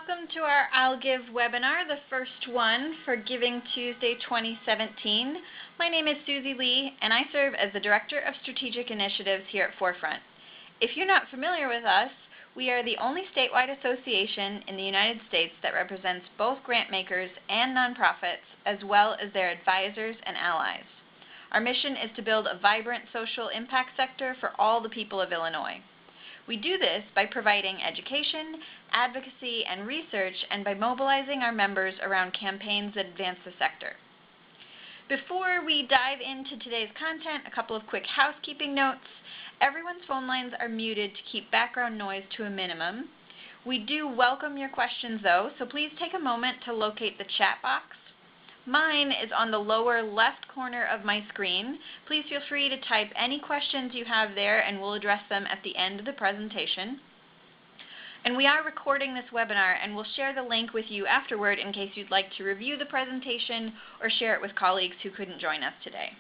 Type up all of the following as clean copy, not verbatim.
welcome to our I'll Give webinar, the first one for Giving Tuesday 2017. My name is Susie Lee, and I serve as the Director of Strategic Initiatives here at Forefront. If you're not familiar with us, we are the only statewide association in the United States that represents both grant makers and nonprofits, as well as their advisors and allies. Our mission is to build a vibrant social impact sector for all the people of Illinois. We do this by providing education, advocacy, and research, and by mobilizing our members around campaigns that advance the sector. Before we dive into today's content, a couple of quick housekeeping notes. Everyone's phone lines are muted to keep background noise to a minimum. We do welcome your questions, though, so please take a moment to locate the chat box. Mine is on the lower left corner of my screen. Please feel free to type any questions you have there, and we'll address them at the end of the presentation. And we are recording this webinar, and we'll share the link with you afterward in case you'd like to review the presentation or share it with colleagues who couldn't join us today.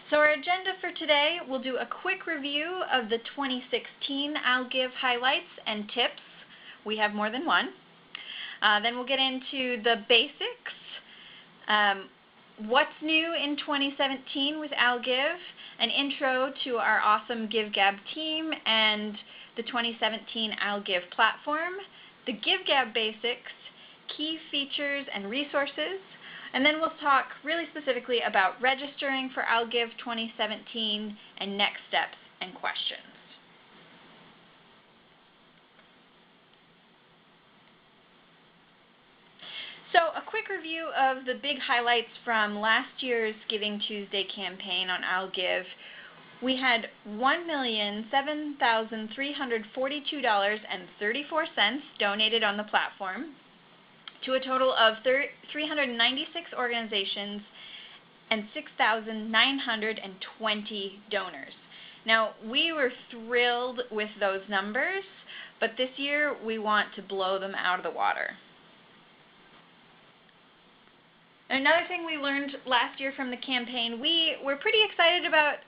So our agenda for today, we'll do a quick review of the 2016 I'll Give highlights and tips. We have more than one. Then we'll get into the basics, what's new in 2017 with I'll Give, an intro to our awesome GiveGab team and the 2017 I'll Give platform, the GiveGab basics, key features and resources, and then we'll talk really specifically about registering for I'll Give 2017 and next steps and questions. So a quick review of the big highlights from last year's Giving Tuesday campaign on I'll Give. We had $1,007,342.34 donated on the platform, to a total of 396 organizations and 6,920 donors. Now, we were thrilled with those numbers, but this year we want to blow them out of the water. Another thing we learned last year from the campaign, we were pretty excited about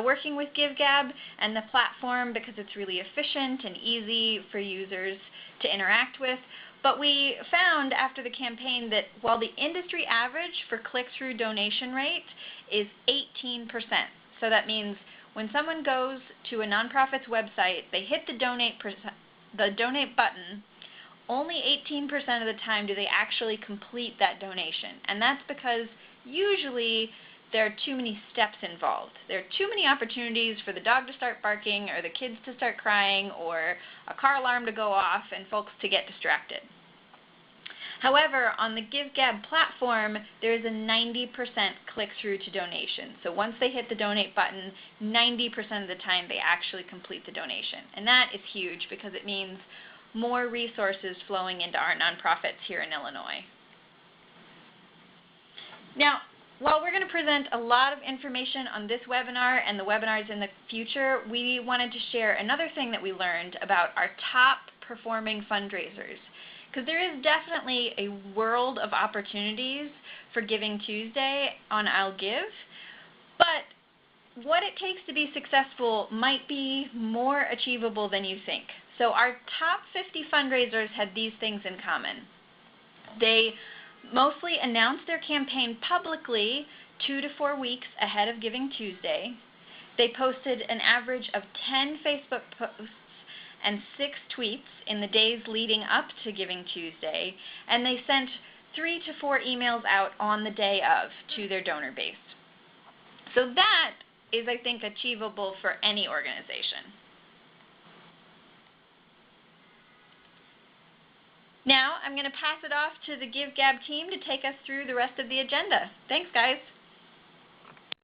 working with GiveGab and the platform because it's really efficient and easy for users to interact with. But we found after the campaign that while the industry average for click-through donation rate is 18%, so that means when someone goes to a nonprofit's website, they hit the donate button, only 18% of the time do they actually complete that donation. And that's because usually there are too many steps involved. There are too many opportunities for the dog to start barking or the kids to start crying or a car alarm to go off and folks to get distracted. However, on the GiveGab platform, there is a 90% click-through to donation. So once they hit the donate button, 90% of the time they actually complete the donation. And that is huge because it means more resources flowing into our nonprofits here in Illinois. Now, while we're going to present a lot of information on this webinar and the webinars in the future, we wanted to share another thing that we learned about our top performing fundraisers. Because there is definitely a world of opportunities for Giving Tuesday on I'll Give, but what it takes to be successful might be more achievable than you think. So our top 50 fundraisers had these things in common. They mostly announced their campaign publicly 2 to 4 weeks ahead of Giving Tuesday. They posted an average of 10 Facebook posts and 6 tweets in the days leading up to Giving Tuesday, and they sent 3 to 4 emails out on the day of to their donor base. So that is, I think, achievable for any organization. Now, I'm going to pass it off to the GiveGab team to take us through the rest of the agenda. Thanks, guys.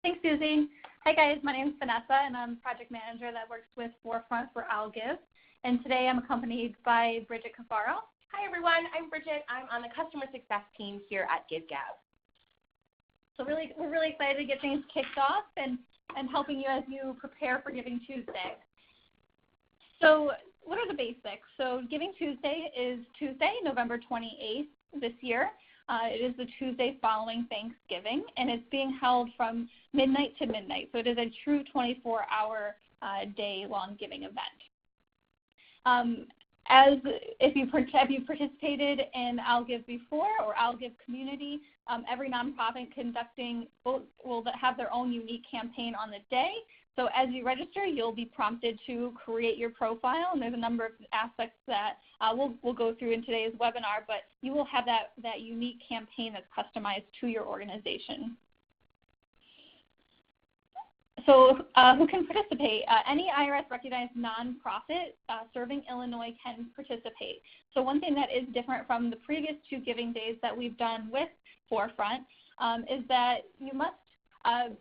Thanks, Susie. Hi, guys. My name is Vanessa, and I'm project manager that works with Forefront for I'll Give. And today I'm accompanied by Bridget Cafaro. Hi, everyone. I'm Bridget. I'm on the customer success team here at GiveGab. So we're really excited to get things kicked off and helping you as you prepare for Giving Tuesday. So what are the basics? So Giving Tuesday is Tuesday, November 28th this year. It is the Tuesday following Thanksgiving, and it's being held from midnight to midnight. So it is a true 24-hour day-long giving event. As if you've participated in I'll Give before or I'll Give community, every nonprofit conducting will have their own unique campaign on the day. So as you register, you'll be prompted to create your profile, and there's a number of aspects that we'll go through in today's webinar, but you will have that unique campaign that's customized to your organization. So who can participate? Any IRS-recognized nonprofit serving Illinois can participate. So one thing that is different from the previous 2 giving days that we've done with Forefront is that you must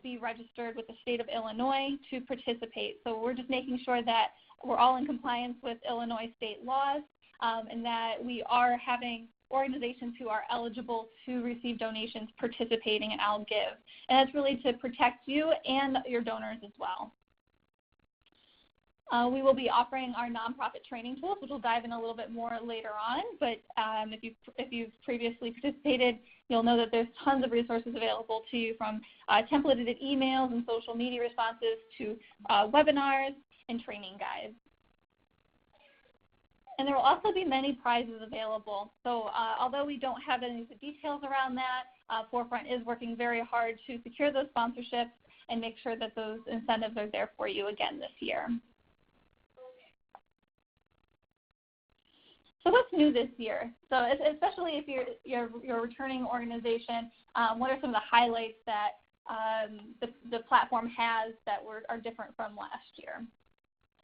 be registered with the state of Illinois to participate. So we're just making sure that we're all in compliance with Illinois state laws and that we are having organizations who are eligible to receive donations participating in I'll Give. And that's really to protect you and your donors as well. We will be offering our nonprofit training tools, which we'll dive in a little bit more later on. But if you've previously participated, you'll know that there's tons of resources available to you, from templated emails and social media responses to webinars and training guides. And there will also be many prizes available. So although we don't have any of the details around that, Forefront is working very hard to secure those sponsorships and make sure that those incentives are there for you again this year. So what's new this year? So especially if you're a returning organization, what are some of the highlights that the platform has that are different from last year?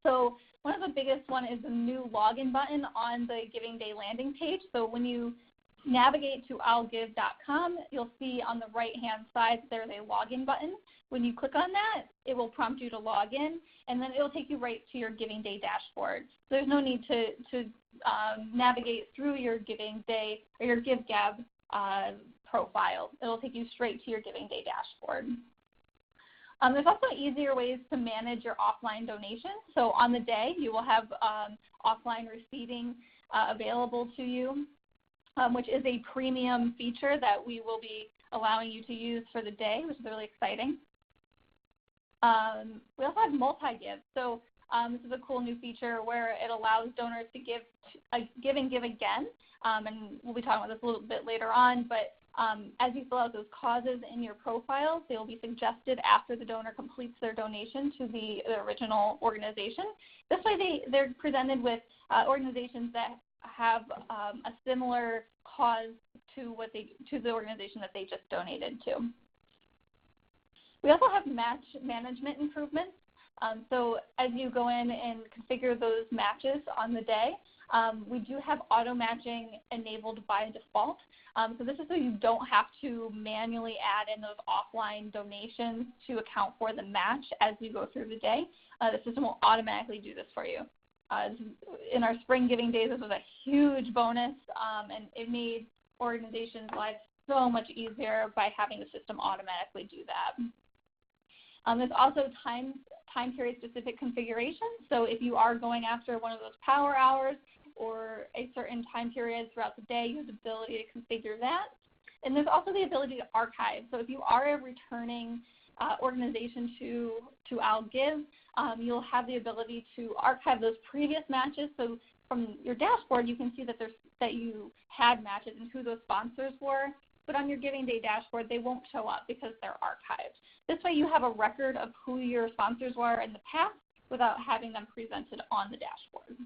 So one of the biggest one is the new login button on the Giving Day landing page. So when you navigate to illgive.com, you'll see on the right-hand side there's a login button. When you click on that, it will prompt you to log in, and then it'll take you right to your Giving Day dashboard. So there's no need to navigate through your Giving Day or your GiveGab profile. It'll take you straight to your Giving Day dashboard. There's also easier ways to manage your offline donations. So on the day, you will have offline receipting available to you, which is a premium feature that we will be allowing you to use for the day, which is really exciting. We also have multi-give. So this is a cool new feature where it allows donors to give and give again. And we'll be talking about this a little bit later on, but as you fill out those causes in your profile, they will be suggested after the donor completes their donation to the original organization. This way they're presented with organizations that have a similar cause to the organization that they just donated to. We also have match management improvements. So as you go in and configure those matches on the day, we do have auto matching enabled by default. So this is so you don't have to manually add in those offline donations to account for the match as you go through the day. The system will automatically do this for you. In our spring giving days, this was a huge bonus, and it made organizations' lives so much easier by having the system automatically do that. There's also time period specific configurations. So if you are going after one of those power hours or a certain time period throughout the day, you have the ability to configure that. And there's also the ability to archive. So if you are a returning organization to I'll Give, you'll have the ability to archive those previous matches. So from your dashboard, you can see that you had matches and who those sponsors were. But on your Giving Day dashboard, they won't show up because they're archived. This way you have a record of who your sponsors were in the past without having them presented on the dashboard.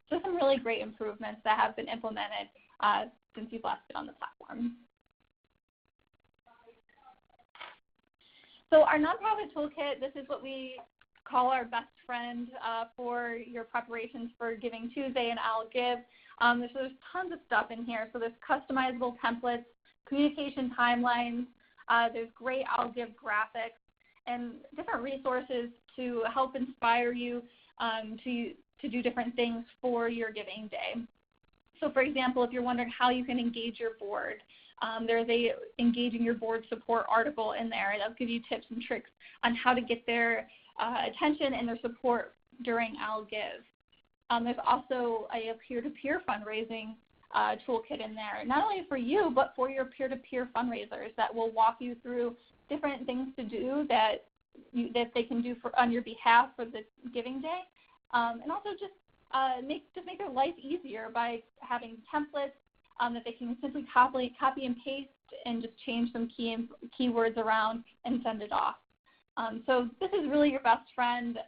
So some really great improvements that have been implemented since you've last been on the platform. So our nonprofit toolkit, this is what we call our best friend for your preparations for Giving Tuesday and I'll Give. There's tons of stuff in here. So there's customizable templates, communication timelines, there's great I'll Give graphics, and different resources to help inspire you to do different things for your Giving Day. So for example, if you're wondering how you can engage your board, there's a Engaging Your Board support article in there. That'll give you tips and tricks on how to get their attention and their support during I'll Give. There's also a peer-to-peer fundraising toolkit in there, not only for you, but for your peer-to-peer fundraisers that will walk you through different things to do that they can do on your behalf for the Giving Day, and also just make their life easier by having templates that they can simply copy and paste and just change some keywords around and send it off. So this is really your best friend.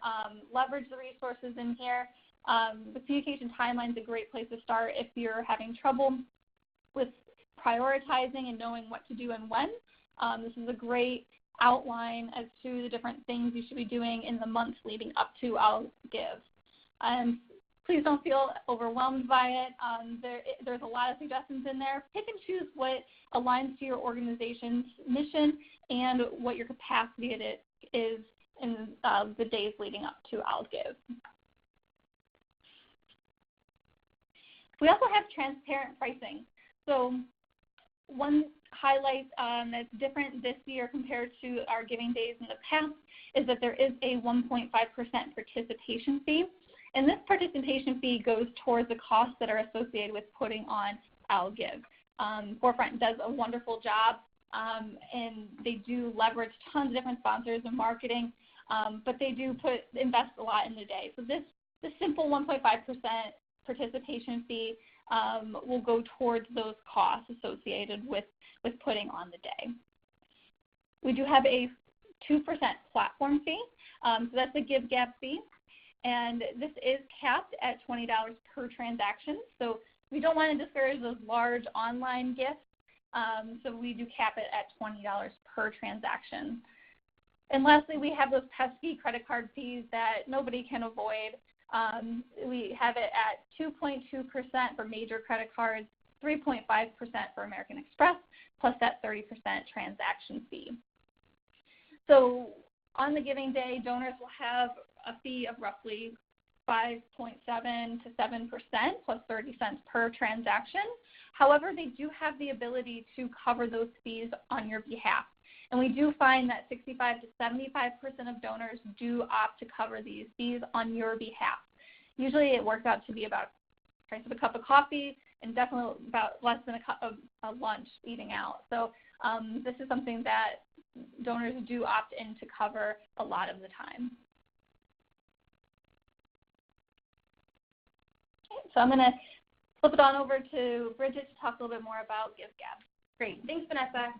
Leverage the resources in here. The communication timeline is a great place to start if you're having trouble with prioritizing and knowing what to do and when. This is a great outline as to the different things you should be doing in the months leading up to I'll Give. And please don't feel overwhelmed by it. There's a lot of suggestions in there. Pick and choose what aligns to your organization's mission and what your capacity is in the days leading up to I'll Give. We also have transparent pricing. So one highlight that's different this year compared to our giving days in the past is that there is a 1.5% participation fee. And this participation fee goes towards the costs that are associated with putting on I'll Give. Forefront does a wonderful job, and they do leverage tons of different sponsors and marketing, but they do invest a lot in the day. So this simple 1.5% participation fee will go towards those costs associated with putting on the day. We do have a 2% platform fee, so that's a GiveGab fee, and this is capped at $20 per transaction. So we don't want to discourage those large online gifts, so we do cap it at $20 per transaction. And lastly, we have those pesky credit card fees that nobody can avoid. We have it at 2.2% for major credit cards, 3.5% for American Express, plus that 30% transaction fee. So on the Giving Day, donors will have a fee of roughly 5.7 to 7% plus 30 cents per transaction. However, they do have the ability to cover those fees on your behalf. And we do find that 65 to 75% of donors do opt to cover these fees on your behalf. Usually it works out to be about the price of a cup of coffee and definitely about less than a cup of lunch eating out. So this is something that donors do opt in to cover a lot of the time. Okay, so I'm going to flip it on over to Bridget to talk a little bit more about GiveGab. Great. Thanks, Vanessa.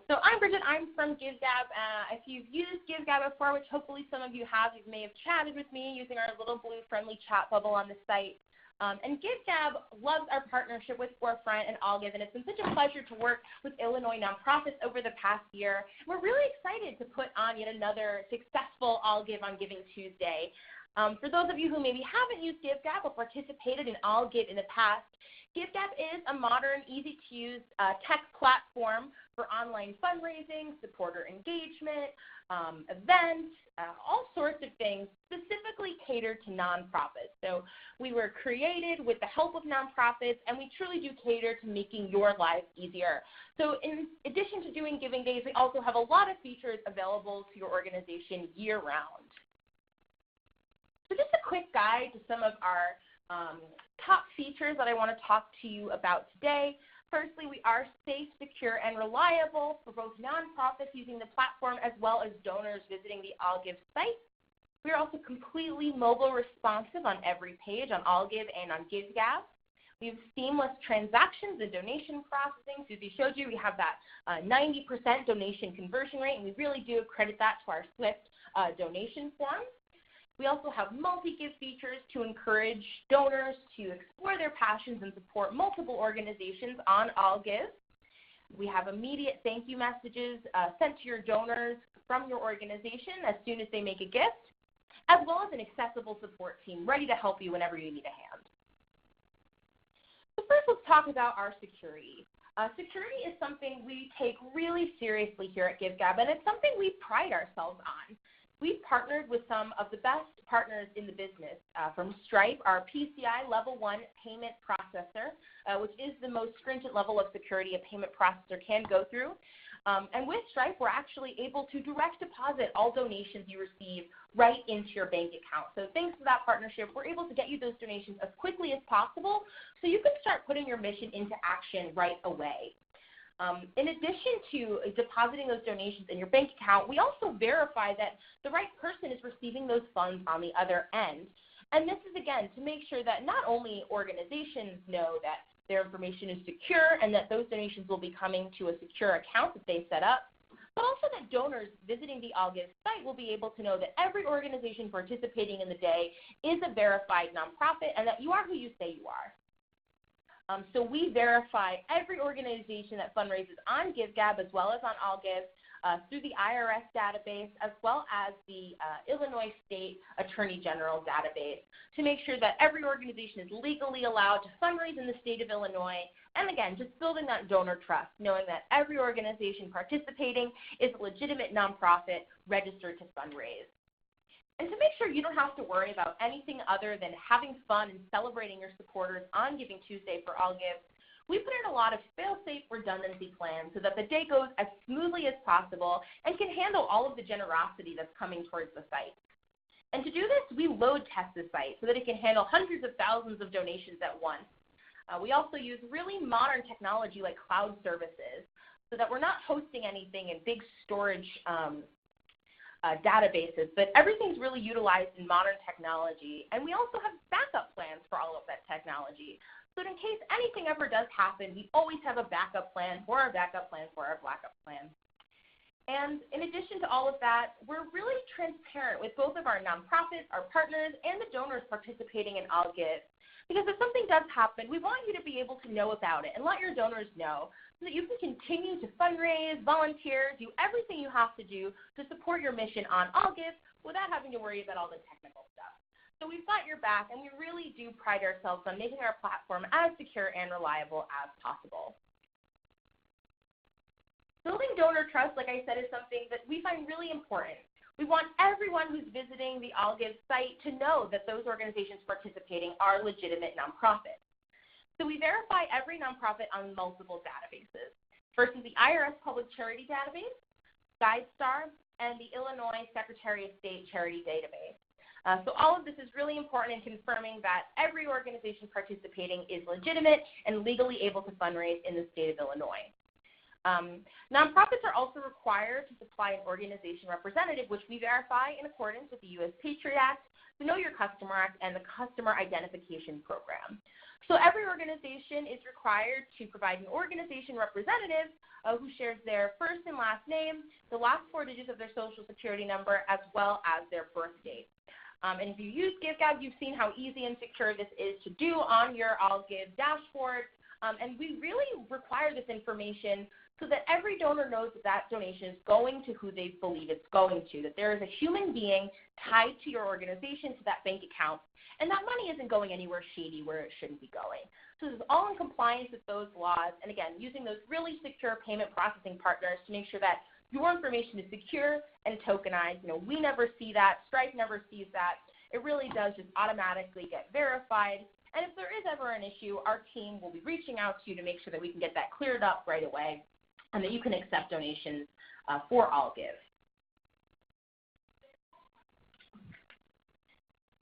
So I'm Bridget. I'm from GiveGab. If you've used GiveGab before, which hopefully some of you have, you may have chatted with me using our little blue friendly chat bubble on the site. And GiveGab loves our partnership with Forefront and I'll Give, and it's been such a pleasure to work with Illinois nonprofits over the past year. We're really excited to put on yet another successful I'll Give on Giving Tuesday. For those of you who maybe haven't used GiveGab or participated in I'll Give in the past, GiveGab is a modern, easy-to-use tech platform for online fundraising, supporter engagement, events, all sorts of things specifically catered to nonprofits. So we were created with the help of nonprofits, and we truly do cater to making your life easier. So in addition to doing Giving Days, we also have a lot of features available to your organization year-round. So just a quick guide to some of our top features that I want to talk to you about today. Firstly, we are safe, secure, and reliable for both nonprofits using the platform as well as donors visiting the I'll Give site. We are also completely mobile responsive on every page on I'll Give and on GiveGab. We have seamless transactions and donation processing. Susie showed you we have that 90% donation conversion rate, and we really do credit that to our Swift donation form. We also have multi-give features to encourage donors to explore their passions and support multiple organizations on I'll Give. We have immediate thank you messages sent to your donors from your organization as soon as they make a gift, as well as an accessible support team ready to help you whenever you need a hand. So first, let's talk about our security. Security is something we take really seriously here at GiveGab, and it's something we pride ourselves on. We've partnered with some of the best partners in the business, from Stripe, our PCI Level 1 payment processor, which is the most stringent level of security a payment processor can go through, And with Stripe, we're actually able to direct deposit all donations you receive right into your bank account. So thanks to that partnership, we're able to get you those donations as quickly as possible so you can start putting your mission into action right away. In addition to depositing those donations in your bank account, we also verify that the right person is receiving those funds on the other end. And this is, again, to make sure that not only organizations know that their information is secure and that those donations will be coming to a secure account that they set up, but also that donors visiting the AllGive site will be able to know that every organization participating in the day is a verified nonprofit and that you are who you say you are. So we verify every organization that fundraises on GiveGab as well as on AllGive through the IRS database as well as the Illinois State Attorney General database to make sure that every organization is legally allowed to fundraise in the state of Illinois. And again, just building that donor trust, knowing that every organization participating is a legitimate nonprofit registered to fundraise. And to make sure you don't have to worry about anything other than having fun and celebrating your supporters on Giving Tuesday for AllGive, we put in a lot of fail-safe redundancy plans so that the day goes as smoothly as possible and can handle all of the generosity that's coming towards the site. And to do this, we load test the site so that it can handle hundreds of thousands of donations at once. We also use really modern technology like cloud services so that we're not hosting anything in big storage databases, but everything's really utilized in modern technology. And we also have backup plans for all of that technology. So in case anything ever does happen, we always have a backup plan for our backup plan for our backup plan. And in addition to all of that, we're really transparent with both of our nonprofits, our partners, and the donors participating in AllGive. Because if something does happen, we want you to be able to know about it and let your donors know so that you can continue to fundraise, volunteer, do everything you have to do to support your mission on AllGive without having to worry about all the technical stuff. So we've got your back, and we really do pride ourselves on making our platform as secure and reliable as possible. Building donor trust, like I said, is something that we find really important. We want everyone who's visiting the AllGive site to know that those organizations participating are legitimate nonprofits. So we verify every nonprofit on multiple databases. First is the IRS Public Charity Database, GuideStar, and the Illinois Secretary of State Charity Database. So all of this is really important in confirming that every organization participating is legitimate and legally able to fundraise in the state of Illinois. Nonprofits are also required to supply an organization representative, which we verify in accordance with the U.S. Patriot Act, the Know Your Customer Act, and the Customer Identification Program. So every organization is required to provide an organization representative who shares their first and last name, the last 4 digits of their social security number, as well as their birth date. And if you use GiveGab, you've seen how easy and secure this is to do on your AllGive dashboard. And we really require this information so that every donor knows that that donation is going to who they believe it's going to, that there is a human being tied to your organization, to that bank account, and that money isn't going anywhere shady where it shouldn't be going. So this is all in compliance with those laws, and again, using those really secure payment processing partners to make sure that your information is secure and tokenized. You know, we never see that. Stripe never sees that. It really does just automatically get verified. And if there is ever an issue, our team will be reaching out to you to make sure that we can get that cleared up right away and that you can accept donations for AllGive.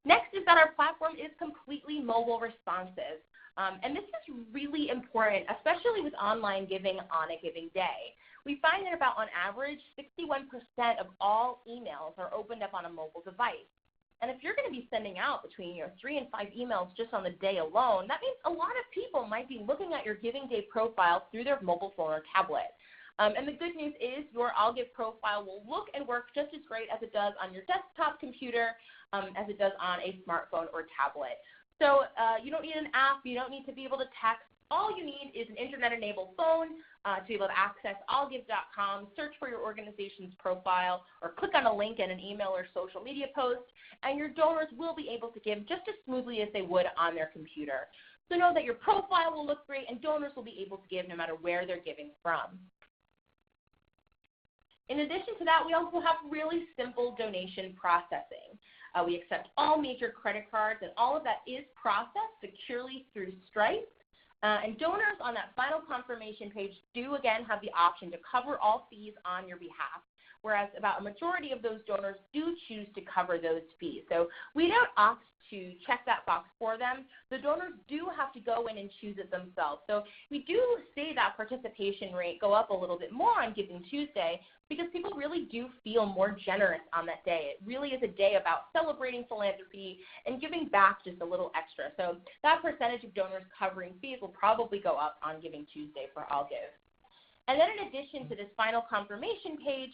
Next is that our platform is completely mobile responsive. And this is really important, especially with online giving on a giving day. We find that about on average, 61% of all emails are opened up on a mobile device. And if you're going to be sending out between 3 and 5 emails just on the day alone, that means a lot of people might be looking at your Giving Day profile through their mobile phone or tablet. And the good news is your AllGive profile will look and work just as great as it does on your desktop computer, as it does on a smartphone or tablet. So you don't need an app. You don't need to be able to text. All you need is an internet-enabled phone to be able to access allgive.com, search for your organization's profile, or click on a link in an email or social media post, and your donors will be able to give just as smoothly as they would on their computer. So know that your profile will look great, and donors will be able to give no matter where they're giving from. In addition to that, we also have really simple donation processing. We accept all major credit cards, and all of that is processed securely through Stripe. And donors on that final confirmation page do, again, have the option to cover all fees on your behalf, whereas about a majority of those donors do choose to cover those fees. So we don't opt to check that box for them. The donors do have to go in and choose it themselves. So we do see that participation rate go up a little bit more on Giving Tuesday because people really do feel more generous on that day. It really is a day about celebrating philanthropy and giving back just a little extra. So that percentage of donors covering fees will probably go up on Giving Tuesday for I'll Give. And then in addition to this final confirmation page,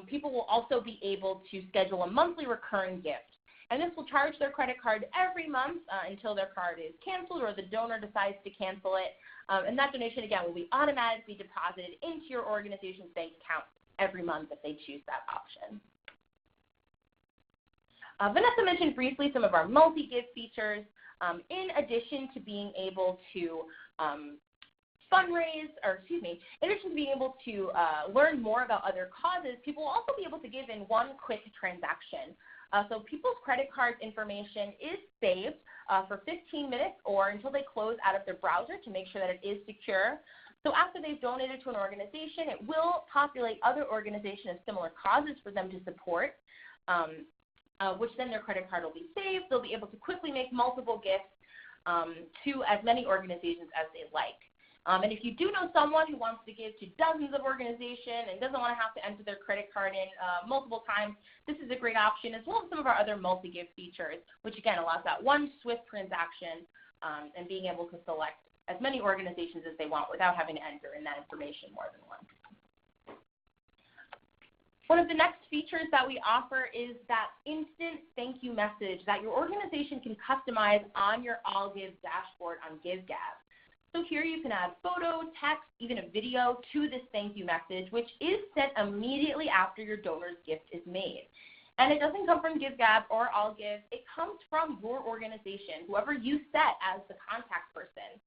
people will also be able to schedule a monthly recurring gift. And this will charge their credit card every month until their card is canceled or the donor decides to cancel it. And that donation, again, will be automatically deposited into your organization's bank account every month if they choose that option. Vanessa mentioned briefly some of our multi-give features. In addition to being able to in addition to being able to learn more about other causes, people will also be able to give in one quick transaction. So people's credit card information is saved for 15 minutes or until they close out of their browser to make sure that it is secure. So after they've donated to an organization, it will populate other organizations of similar causes for them to support, which then their credit card will be saved. They'll be able to quickly make multiple gifts to as many organizations as they like. And if you do know someone who wants to give to dozens of organizations and doesn't want to have to enter their credit card in multiple times, this is a great option, as well as some of our other multi-give features, which again allows that one swift transaction and being able to select as many organizations as they want without having to enter in that information more than once. One of the next features that we offer is that instant thank you message that your organization can customize on your I'll Give dashboard on GiveGab. So here you can add photo, text, even a video to this thank you message, which is sent immediately after your donor's gift is made. And it doesn't come from GiveGab or I'll Give. It comes from your organization, whoever you set as the contact person.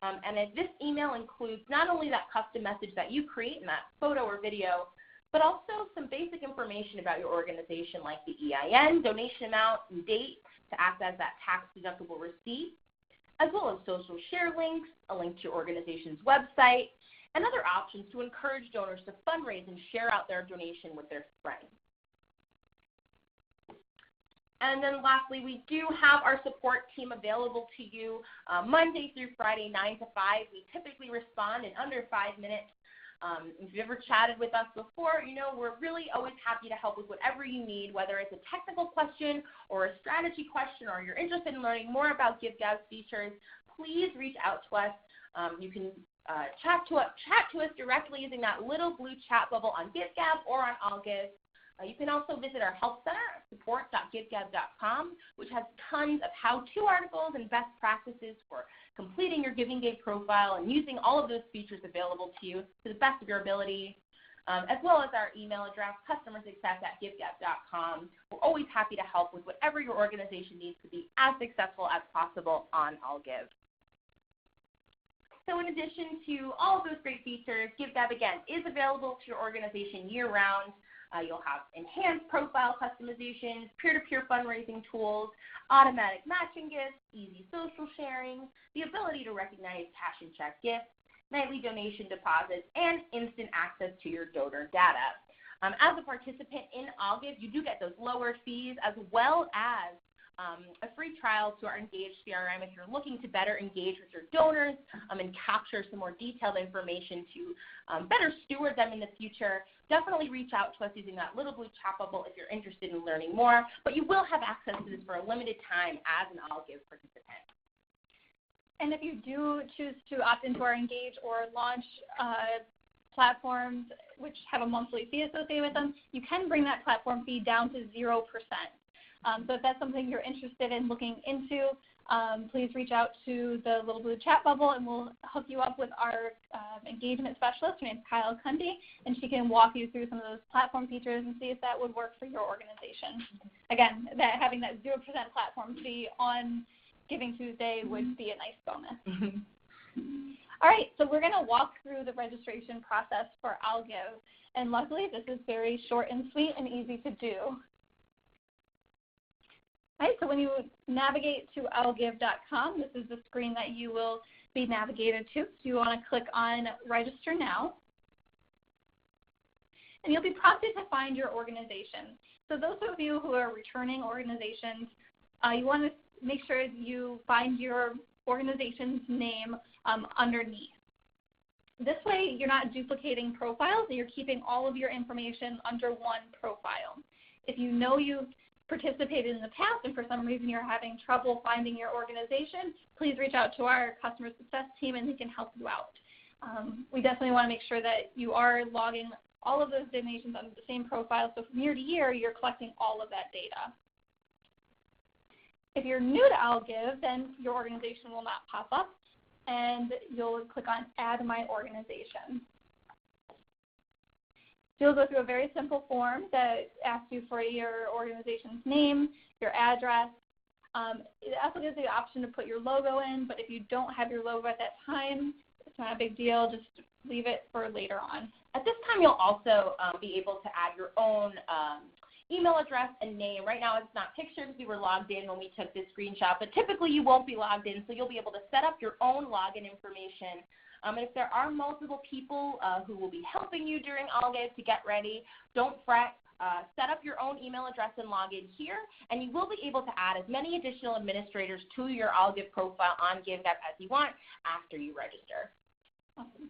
And this email includes not only that custom message that you create in that photo or video, but also some basic information about your organization like the EIN, donation amount, and date to act as that tax-deductible receipt, as well as social share links, a link to your organization's website, and other options to encourage donors to fundraise and share out their donation with their friends. And then lastly, we do have our support team available to you Monday through Friday, 9 to 5. We typically respond in under 5 minutes. If you've ever chatted with us before, you know we're really always happy to help with whatever you need, whether it's a technical question or a strategy question or you're interested in learning more about GiveGab's features, please reach out to us. You can chat to us directly using that little blue chat bubble on GiveGab or on I'll Give. You can also visit our help center, support.givegab.com, which has tons of how-to articles and best practices for completing your Giving Day profile and using all of those features available to you to the best of your ability, as well as our email address, customersuccess@givegab.com. We're always happy to help with whatever your organization needs to be as successful as possible on I'll Give. So in addition to all of those great features, GiveGab, again, is available to your organization year-round. You'll have enhanced profile customizations, peer-to-peer fundraising tools, automatic matching gifts, easy social sharing, the ability to recognize cash and check gifts, nightly donation deposits, and instant access to your donor data. As a participant in I'll Give, you do get those lower fees as well as a free trial to our Engage CRM if you're looking to better engage with your donors and capture some more detailed information to better steward them in the future. Definitely reach out to us using that little blue chat bubble if you're interested in learning more, but you will have access to this for a limited time as an I'll Give participant. And if you do choose to opt into our Engage or Launch platforms, which have a monthly fee associated with them, you can bring that platform fee down to 0%. So if that's something you're interested in looking into, please reach out to the little blue chat bubble and we'll hook you up with our engagement specialist. Her name's Kyle Cundy, and she can walk you through some of those platform features and see if that would work for your organization. Again, having that 0% platform fee on Giving Tuesday would be a nice bonus. All right, so we're going to walk through the registration process for I'll Give, and luckily this is very short and sweet and easy to do. All right, so when you navigate to illgive.com, this is the screen that you will be navigated to. So you want to click on Register Now. And you'll be prompted to find your organization. So those of you who are returning organizations, you want to make sure you find your organization's name underneath. This way, you're not duplicating profiles, and you're keeping all of your information under one profile. If you know you've participated in the past and for some reason you're having trouble finding your organization, please reach out to our customer success team and they can help you out. We definitely want to make sure that you are logging all of those donations on the same profile, so from year to year, you're collecting all of that data. If you're new to OwlGive, then your organization will not pop up, and you'll click on Add My Organization. So you'll go through a very simple form that asks you for your organization's name, your address. It also gives you the option to put your logo in, but if you don't have your logo at that time, it's not a big deal. Just leave it for later on. At this time, you'll also be able to add your own email address and name. Right now, it's not pictures. We were logged in when we took this screenshot, but typically you won't be logged in, so you'll be able to set up your own login information. And if there are multiple people who will be helping you during OwlGive to get ready, don't fret. Set up your own email address and log in here, and you will be able to add as many additional administrators to your OwlGive profile on GiveGab as you want after you register. Awesome.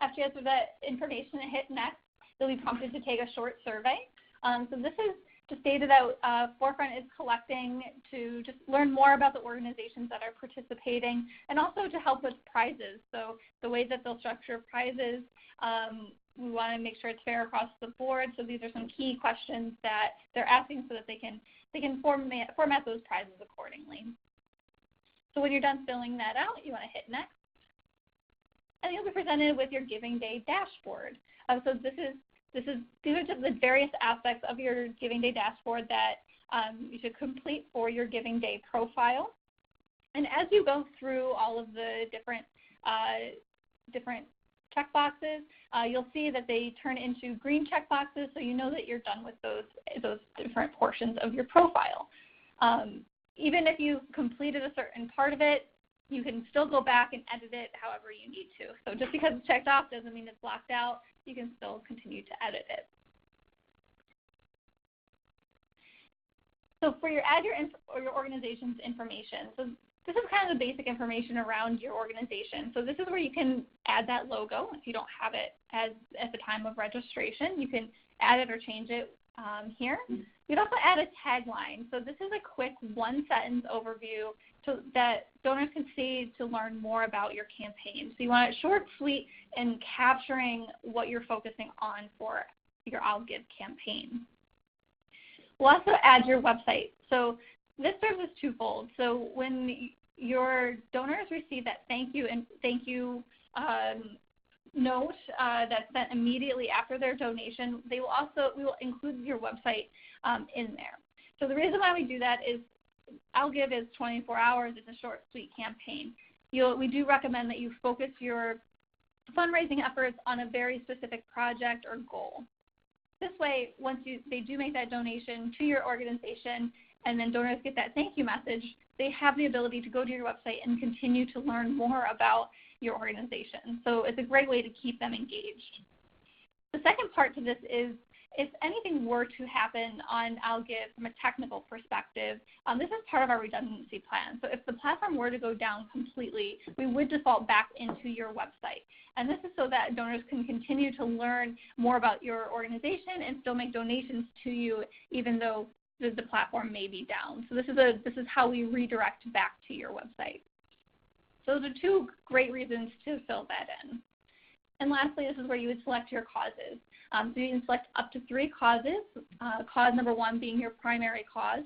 After you enter that information and hit Next, you'll be prompted to take a short survey. So this is just data that Forefront is collecting to just learn more about the organizations that are participating and also to help with prizes. So the way that they'll structure prizes, we want to make sure it's fair across the board. So these are some key questions that they're asking so that they can format those prizes accordingly. So when you're done filling that out, you want to hit Next. And you'll be presented with your Giving Day dashboard. So these are just the various aspects of your Giving Day dashboard that you should complete for your Giving Day profile. And as you go through all of the different checkboxes, you'll see that they turn into green checkboxes, so you know that you're done with those different portions of your profile. Even if you completed a certain part of it, you can still go back and edit it however you need to. So just because it's checked off doesn't mean it's blocked out. You can still continue to edit it. So for your add your organization's information, so this is kind of the basic information around your organization. So this is where you can add that logo if you don't have it at the time of registration. You can add it or change it here. You can also add a tagline. So this is a quick one-sentence overview so that donors can see to learn more about your campaign. So you want it short, sweet, and capturing what you're focusing on for your OwlGive campaign. We'll also add your website. So this serves as twofold. So when your donors receive that thank you note that's sent immediately after their donation, we will include your website in there. So the reason why we do that is OwlGive is 24 hours. It's a short, sweet campaign. We do recommend that you focus your fundraising efforts on a very specific project or goal. This way, once they do make that donation to your organization and then donors get that thank you message, they have the ability to go to your website and continue to learn more about your organization. So it's a great way to keep them engaged. The second part to this is if anything were to happen on OwlGive from a technical perspective, this is part of our redundancy plan. So if the platform were to go down completely, we would default back into your website. And this is so that donors can continue to learn more about your organization and still make donations to you even though the platform may be down. So this is how we redirect back to your website. So those are two great reasons to fill that in. And lastly, this is where you would select your causes. So you can select up to 3 causes, cause number 1 being your primary cause.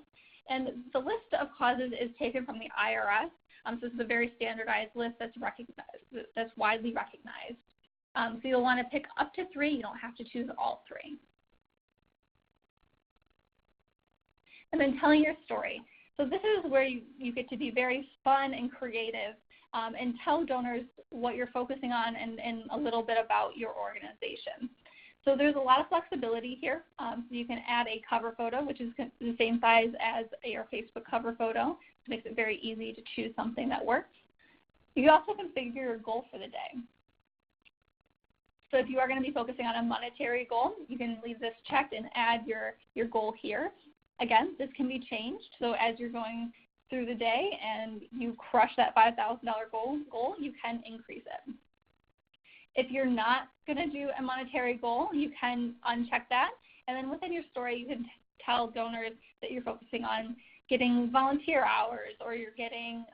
And the list of causes is taken from the IRS. So this is a very standardized list that's widely recognized. So you'll want to pick up to 3. You don't have to choose all 3. And then telling your story. So this is where you get to be very fun and creative and tell donors what you're focusing on and a little bit about your organization. So there's a lot of flexibility here. So you can add a cover photo, which is the same size as your Facebook cover photo. It makes it very easy to choose something that works. You can also configure your goal for the day. So if you are going to be focusing on a monetary goal, you can leave this checked and add your goal here. Again, this can be changed. So as you're going through the day and you crush that $5,000 goal, you can increase it. If you're not going to do a monetary goal, you can uncheck that. And then within your story, you can tell donors that you're focusing on getting volunteer hours, or you're getting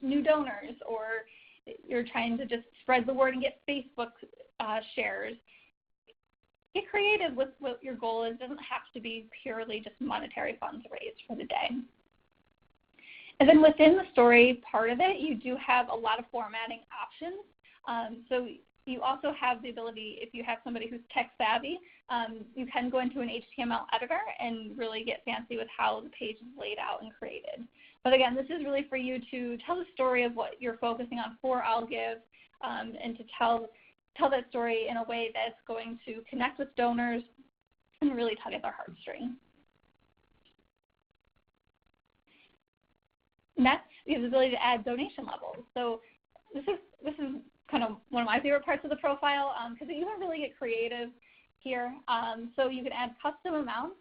new donors, or you're trying to just spread the word and get Facebook shares. Get creative with what your goal is. It doesn't have to be purely just monetary funds raised for the day. And then within the story part of it, you do have a lot of formatting options. So you also have the ability, if you have somebody who's tech savvy, you can go into an HTML editor and really get fancy with how the page is laid out and created. But again, this is really for you to tell the story of what you're focusing on for I'll Give, and to tell that story in a way that's going to connect with donors and really tug at their heartstrings. Next, you have the ability to add donation levels. So this is kind of one of my favorite parts of the profile, because you can really get creative here. So you can add custom amounts,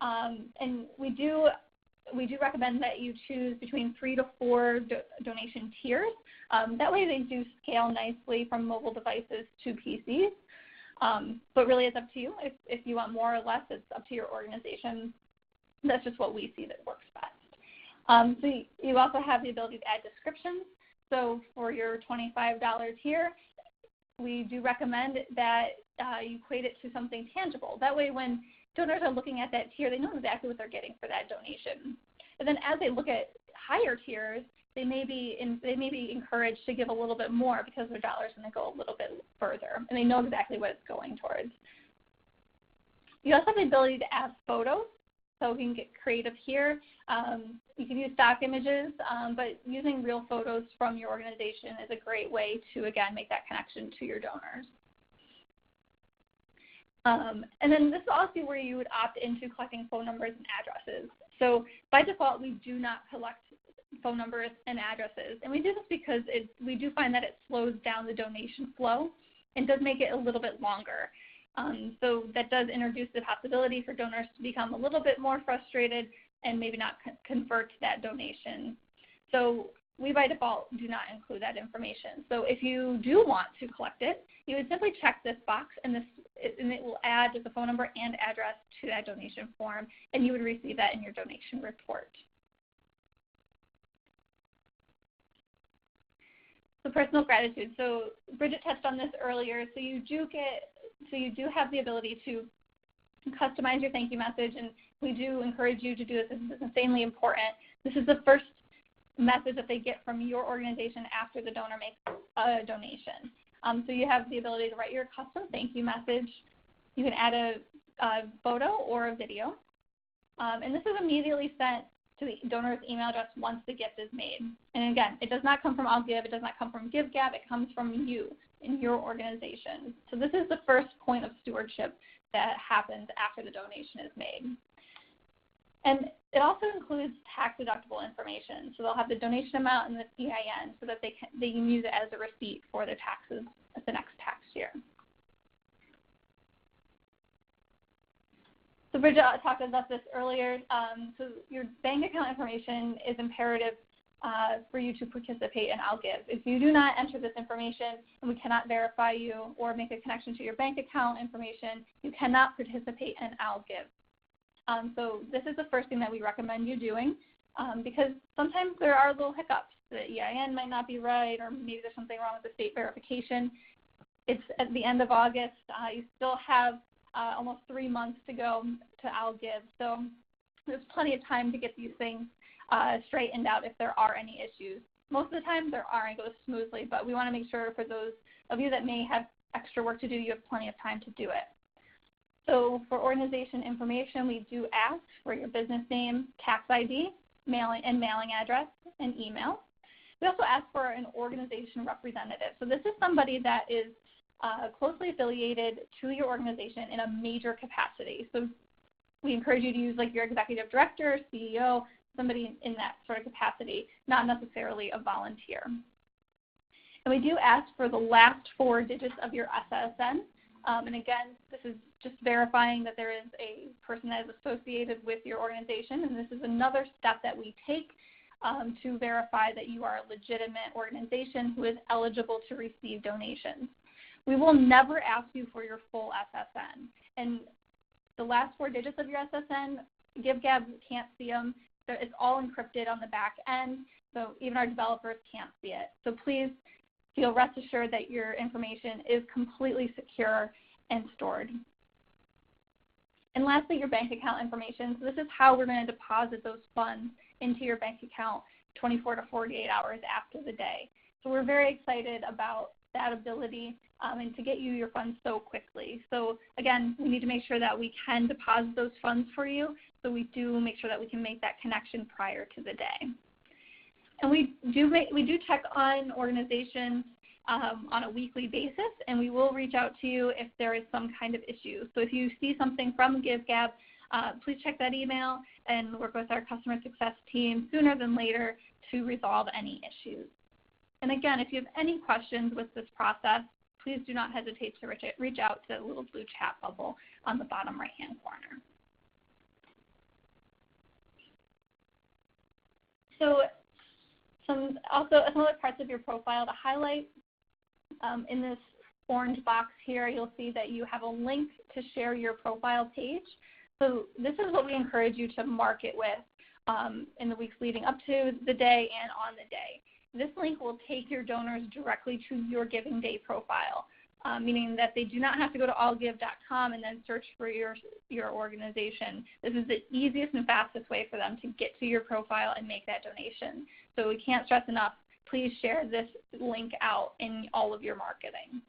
and we do recommend that you choose between 3 to 4 donation tiers. That way they do scale nicely from mobile devices to PCs. But really it's up to you. If you want more or less, it's up to your organization. That's just what we see that works best. So you also have the ability to add descriptions. So for your $25 tier, we do recommend that you equate it to something tangible. That way when donors are looking at that tier, they know exactly what they're getting for that donation. And then as they look at higher tiers, they may be encouraged to give a little bit more because their dollar's going to go a little bit further, and they know exactly what it's going towards. You also have the ability to add photos, so we can get creative here. You can use stock images, but using real photos from your organization is a great way to, again, make that connection to your donors. And then this is also where you would opt into collecting phone numbers and addresses. So by default, we do not collect phone numbers and addresses. And we do this because we do find that it slows down the donation flow and does make it a little bit longer. So that does introduce the possibility for donors to become a little bit more frustrated and maybe not convert to that donation. So we by default do not include that information. So if you do want to collect it, you would simply check this box, and it will add the phone number and address to that donation form, and you would receive that in your donation report. So personal gratitude. So Bridget touched on this earlier. So you do have the ability to customize your thank you message, and we do encourage you to do this. This is insanely important. This is the first message that they get from your organization after the donor makes a donation. So you have the ability to write your custom thank you message. You can add a photo or a video. And this is immediately sent to the donor's email address once the gift is made. And again, it does not come from I'll Give. It does not come from GiveGab. It comes from you in your organization. So this is the first point of stewardship that happens after the donation is made. And it also includes tax-deductible information. So they'll have the donation amount and the EIN so that they can use it as a receipt for their taxes at the next tax year. So Bridget talked about this earlier. So your bank account information is imperative for you to participate in I'll Give. If you do not enter this information and we cannot verify you or make a connection to your bank account information, you cannot participate in I'll Give. So this is the first thing that we recommend you doing, because sometimes there are little hiccups. The EIN might not be right, or maybe there's something wrong with the state verification. It's at the end of August. You still have almost 3 months to go to I'll Give. So there's plenty of time to get these things straightened out if there are any issues. Most of the time there are, and it goes smoothly, but we want to make sure for those of you that may have extra work to do, you have plenty of time to do it. So for organization information, we do ask for your business name, tax ID, mailing address, and email. We also ask for an organization representative. So this is somebody that is closely affiliated to your organization in a major capacity. So we encourage you to use like your executive director, CEO, somebody in that sort of capacity, not necessarily a volunteer. And we do ask for the last 4 digits of your SSN. And again, this is just verifying that there is a person that is associated with your organization. And this is another step that we take to verify that you are a legitimate organization who is eligible to receive donations. We will never ask you for your full SSN. And the last 4 digits of your SSN, GiveGab can't see them. It's all encrypted on the back end, so even our developers can't see it. So please feel rest assured that your information is completely secure and stored. And lastly, your bank account information. So this is how we're going to deposit those funds into your bank account 24 to 48 hours after the day. So we're very excited about that ability and to get you your funds so quickly. So again, we need to make sure that we can deposit those funds for you, so we do make sure that we can make that connection prior to the day. And we do check on organizations on a weekly basis, and we will reach out to you if there is some kind of issue. So if you see something from GiveGab, please check that email and work with our customer success team sooner than later to resolve any issues. And again, if you have any questions with this process, please do not hesitate to reach out to the little blue chat bubble on the bottom right-hand corner. So some other parts of your profile to highlight. In this orange box here, you'll see that you have a link to share your profile page. So this is what we encourage you to market with in the weeks leading up to the day and on the day. This link will take your donors directly to your Giving Day profile, meaning that they do not have to go to allgive.com and then search for your organization. This is the easiest and fastest way for them to get to your profile and make that donation. So we can't stress enough, please share this link out in all of your marketing.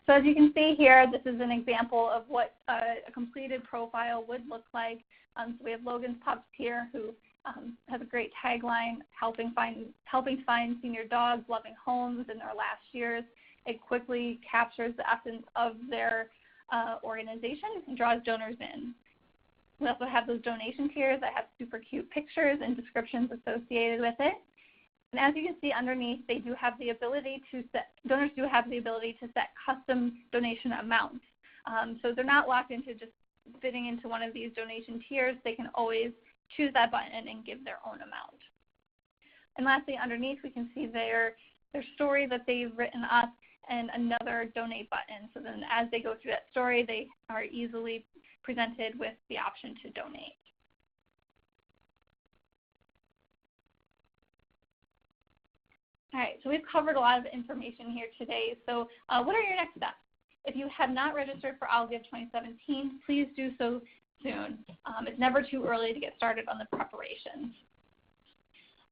So as you can see here, this is an example of what a completed profile would look like. So we have Logan's Pups here, who has a great tagline, helping find senior dogs loving homes in their last years. It quickly captures the essence of their organization and draws donors in. We also have those donation tiers that have super cute pictures and descriptions associated with it. And as you can see underneath, they do have the ability to donors do have the ability to set custom donation amounts. So they're not locked into just fitting into one of these donation tiers. They can always choose that button and give their own amount. And lastly, underneath, we can see their story that they've written up and another donate button. So then as they go through that story, they are easily presented with the option to donate. All right, so we've covered a lot of information here today. So what are your next steps? If you have not registered for I'll Give 2017, please do so soon. It's never too early to get started on the preparations.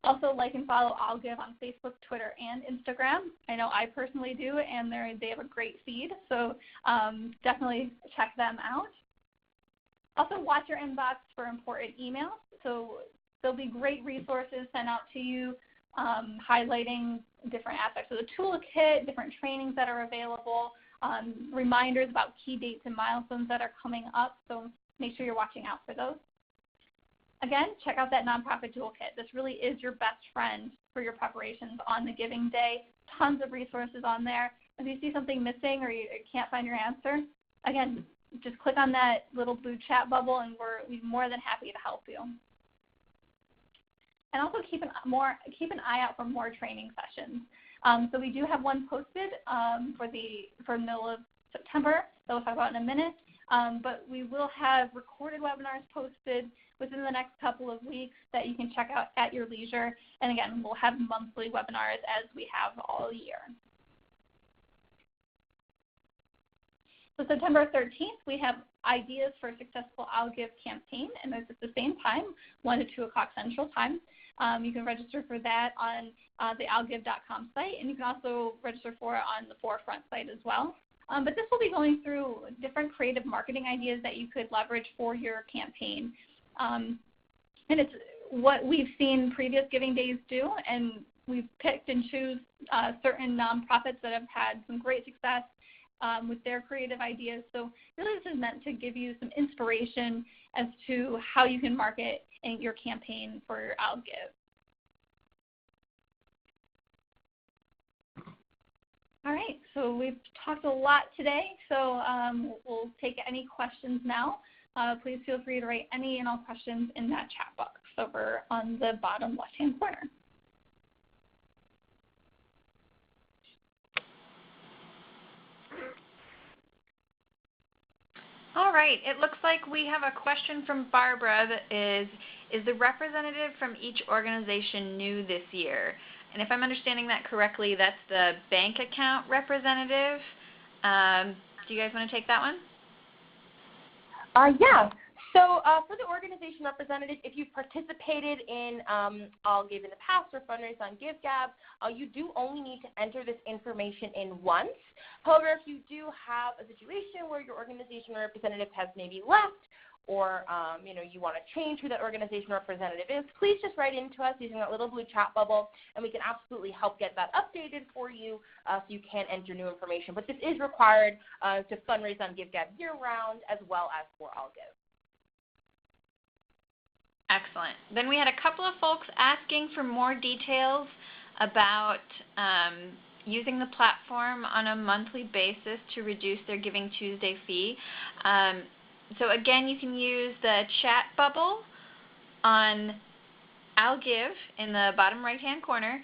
Also, like and follow I'll Give on Facebook, Twitter, and Instagram. I know I personally do, and they have a great feed, so definitely check them out. Also, watch your inbox for important emails. So there'll be great resources sent out to you highlighting different aspects of the toolkit, different trainings that are available, reminders about key dates and milestones that are coming up. So make sure you're watching out for those. Again, check out that nonprofit toolkit. This really is your best friend for your preparations on the Giving Day. Tons of resources on there. If you see something missing or you can't find your answer, again, just click on that little blue chat bubble and we're more than happy to help you. And also keep an eye out for more training sessions. So we do have one posted for middle of September that we'll talk about in a minute. But we will have recorded webinars posted within the next couple of weeks that you can check out at your leisure. And again, we'll have monthly webinars as we have all year. So September 13th, we have ideas for a successful I'll Give campaign, and it's at the same time, 1 to 2 o'clock Central Time. You can register for that on the allgive.com site, and you can also register for it on the Forefront site as well. But this will be going through different creative marketing ideas that you could leverage for your campaign. And it's what we've seen previous Giving Days do, and we've picked and choose certain nonprofits that have had some great success with their creative ideas. So really this is meant to give you some inspiration as to how you can market in your campaign for I'll Give. All right, so we've talked a lot today, so we'll take any questions now. Please feel free to write any and all questions in that chat box over on the bottom left-hand corner. All right, it looks like we have a question from Barbara that is the representative from each organization new this year? And if I'm understanding that correctly, that's the bank account representative. Do you guys want to take that one? Yeah. So for the organization representative, if you've participated in I'll Give in the past or fundraise on GiveGab, you do only need to enter this information in once. However, if you do have a situation where your organization representative has maybe left, or you want to change who that organization representative is, please just write into us using that little blue chat bubble, and we can absolutely help get that updated for you so you can enter new information. But this is required to fundraise on GiveGab year-round as well as for I'll Give. Excellent. Then we had a couple of folks asking for more details about using the platform on a monthly basis to reduce their Giving Tuesday fee. So again, you can use the chat bubble on I'll Give in the bottom right-hand corner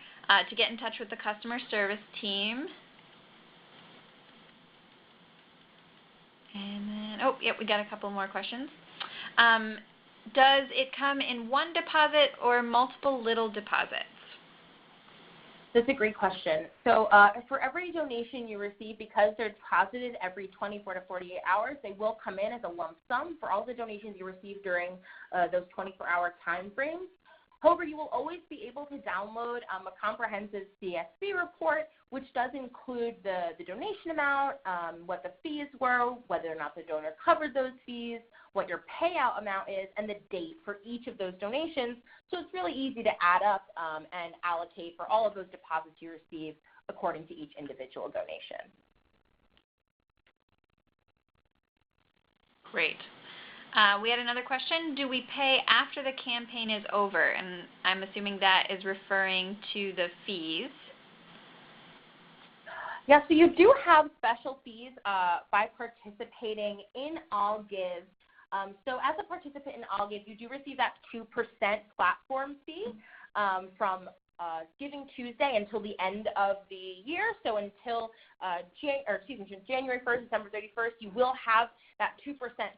to get in touch with the customer service team. And then, oh, yep, we got a couple more questions. Does it come in one deposit or multiple little deposits? That's a great question. So for every donation you receive, because they're deposited every 24 to 48 hours, they will come in as a lump sum for all the donations you receive during those 24-hour time frames. However, you will always be able to download a comprehensive CSV report, which does include the donation amount, what the fees were, whether or not the donor covered those fees, what your payout amount is, and the date for each of those donations. So it's really easy to add up and allocate for all of those deposits you receive according to each individual donation. Great. We had another question. Do we pay after the campaign is over? And I'm assuming that is referring to the fees. Yeah, so you do have special fees by participating in I'll Give. So as a participant in I'll Give, you do receive that 2% platform fee from Giving Tuesday until the end of the year. So until January 1st, December 31st, you will have that 2%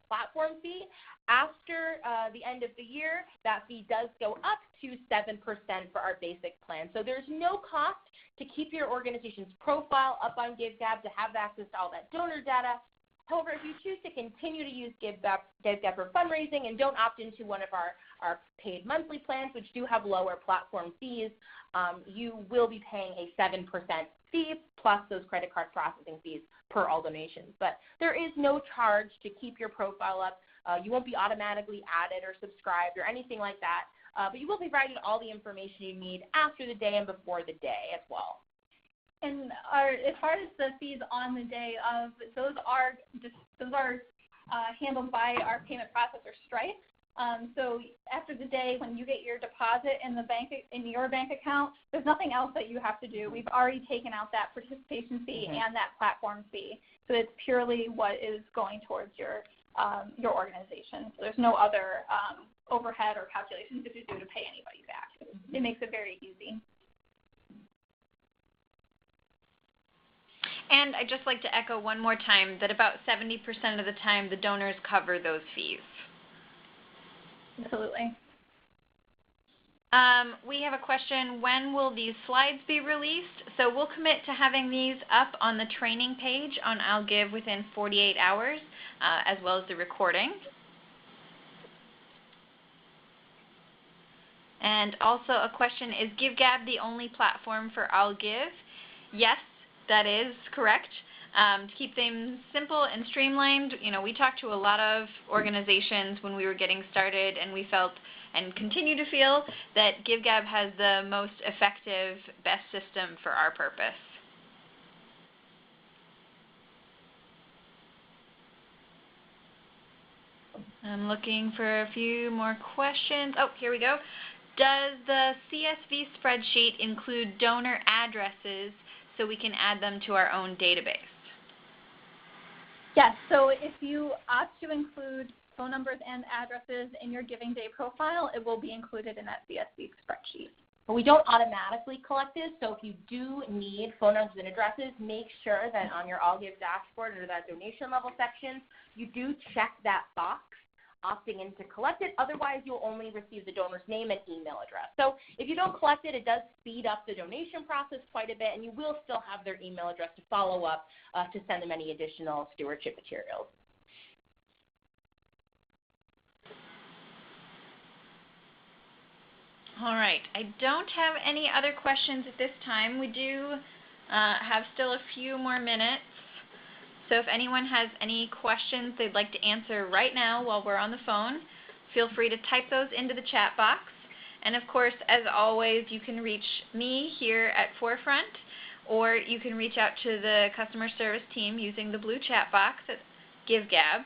platform fee. After the end of the year, that fee does go up to 7% for our basic plan. So there's no cost to keep your organization's profile up on GiveGab to have access to all that donor data. However, if you choose to continue to use GiveGab for fundraising and don't opt into one of our paid monthly plans, which do have lower platform fees, you will be paying a 7% fee plus those credit card processing fees per all donations. But there is no charge to keep your profile up. You won't be automatically added or subscribed or anything like that, but you will be provided all the information you need after the day and before the day as well. And as far as the fees on the day of, those are handled by our payment processor, Stripe. So after the day, when you get your deposit in your bank account, there's nothing else that you have to do. We've already taken out that participation fee and that platform fee. So it's purely what is going towards your organization. So there's no other overhead or calculations if you do to pay anybody back. It makes it very easy. And I'd just like to echo one more time that about 70% of the time the donors cover those fees. Absolutely. We have a question, when will these slides be released? So we'll commit to having these up on the training page on I'll Give within 48 hours, as well as the recording. And also a question, is GiveGab the only platform for I'll Give? Yes, that is correct. To keep things simple and streamlined, we talked to a lot of organizations when we were getting started, and we felt and continue to feel that GiveGab has the most effective, best system for our purpose. I'm looking for a few more questions. Oh, here we go. Does the CSV spreadsheet include donor addresses so we can add them to our own database? Yes, so if you opt to include phone numbers and addresses in your Giving Day profile, it will be included in that CSV spreadsheet. But we don't automatically collect this, so if you do need phone numbers and addresses, make sure that on your All Give dashboard or that donation level section, you do check that box opting in to collect it. Otherwise, you'll only receive the donor's name and email address. So if you don't collect it, it does speed up the donation process quite a bit, and you will still have their email address to follow up to send them any additional stewardship materials. All right, I don't have any other questions at this time. We do have still a few more minutes. So if anyone has any questions they'd like to answer right now while we're on the phone, feel free to type those into the chat box. And of course, as always, you can reach me here at Forefront, or you can reach out to the customer service team using the blue chat box at GiveGab.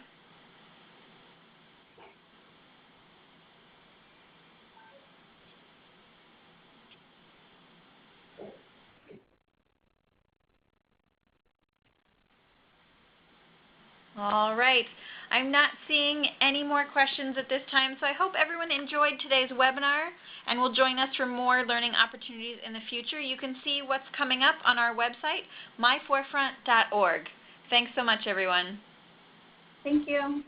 All right. I'm not seeing any more questions at this time, so I hope everyone enjoyed today's webinar and will join us for more learning opportunities in the future. You can see what's coming up on our website, myforefront.org. Thanks so much, everyone. Thank you.